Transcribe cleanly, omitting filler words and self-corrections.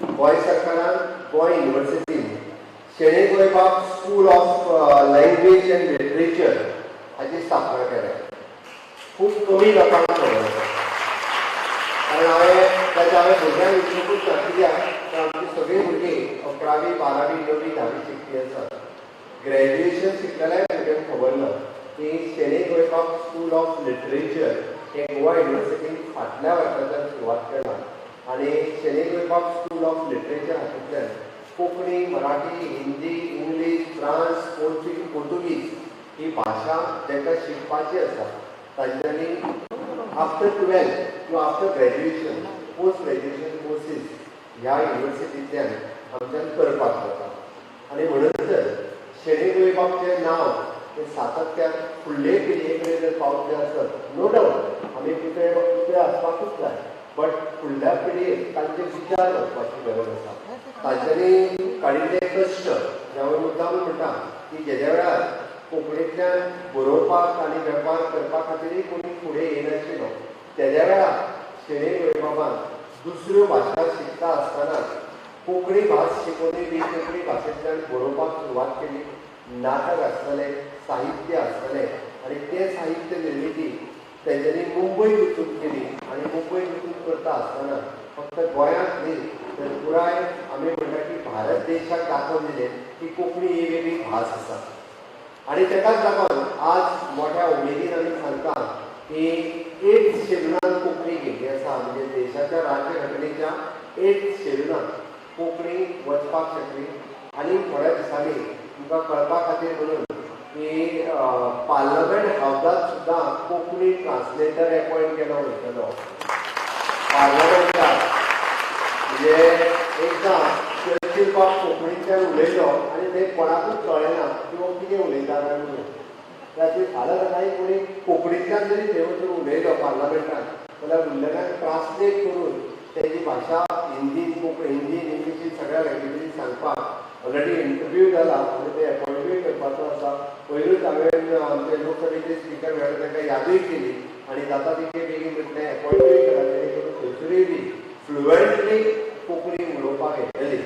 गोंय सरकारान गोंय युनिवर्सिटीन Shenoi Goembab school of language and literature हाची स्थापना केल्या. खूब कमी लोकांक खबर आसा, कारण हांवें भुरग्यांक विचारूंकूच ना, कित्याक तर आमची सगळीं भुरगीं 11वी 12वी 9वी 10वी शिकपी आसात. ग्रॅज्युएशन शिकलेल्या भुरग्यांक खबर ना की शेणे गोंयबाब स्कूल ऑफ लिटरेचर हे गोवा युनिवर्सिटीन फाटल्या वर्साच्यान सुरवात केला. आनी शेणे गोंयबाब स्कूल ऑफ लिटरेचर हातूंतल्यान कोंकणी, मराठी, हिंदी, इंग्लीश, फ्रांस, पोर्तुगीज ही भाशा तांकां शिकपाची आसा तांच्यांनी आफ्टर 12th किंवा after graduation post graduation courses ह्या युनिवर्सिटींतल्यान आमच्यान करपाक जाता. आनी म्हणून तर शेणे गोंयबाबचें नांव हे सातत्यान फुडले पिळये कडेन जर पावतलें आसत, नो डावट आमी पुतळे आसपाकूच जाय, बट फुडल्या पिळयेक तांचे विचार वचपाची गरज आसा. तांच्यांनी काडिल्ले कश्ट जे हांवें मुद्दाम म्हणटा की जेद्या वेळार कोंकणींतल्यान बरोवपाक आनी वेपार करपा खातीरय कोणी फुडें येयनाशिल्लो, तेद्या वेळार शेणे गोंयबाबान दुसऱ्यो भाशा शिकता आसतना कोंकणी भास शिकोवनी बी कोंकणी भाशेंतल्यान बरोवपाक सुरवात केली. नाटक आसतलें, साहित्य आसतलें, आनी तें साहित्य निर्मिती तेंच्यांनी मुंबय वचून केली. आनी मुंबय वचून करता आसतना फक्त गोंयांत न्ही तर पुराय आमी म्हणटा की भारत देशाक दाखोवन दिलें की कोंकणी ही वेगळी भास आसा. आनी तेकाच लागून आज मोठ्या उमेदीन आमी सांगता की 8th शेड्युलान कोंकणी घेतली आसा. म्हणजे देशाच्या राज्यघटनेच्या 8th शेड्युलान कोंकणी वचपाक शकली. आनी थोड्या दिसांनी तुमकां कळपा खातीर म्हणून की पार्लमेंट हावसांत सुद्दां कोंकणी ट्रान्सलेटर एपॉयंट केलो वयतलो. पार्लमेंटाक म्हणजे एकदां चर्चील बाब कोंकणींतल्यान उलयलो आनी तें कोणाकूच कळ्ळें ना की हो कितें उलयता काय म्हणून. त्याची फाल्यां जाणाय कोणी कोंकणींतल्यान जरी थंय वचून उलयलो पार्लमेंटांत जाल्यार उरलेल्यांक ट्रान्सलेट करून तेजी भाशा हिंदीन हिंदीन इंग्लिशीन सगळ्या लँग्वेजीन सांगपाक ऑलरेडी इंटरव्यू जाला आनी ते एपॉयंटूय करपाचो आसा. पयलूच हांवें आमचे लोकसभेचे स्पिकर मेळ्ळे तांकां यादूय केली आनी जाता तितके बेगीन म्हटलें एपॉयंटूय करा जेणे करून थंयसरूय बी फ्लुएंटली कोंकणी उलोवपाक येतली.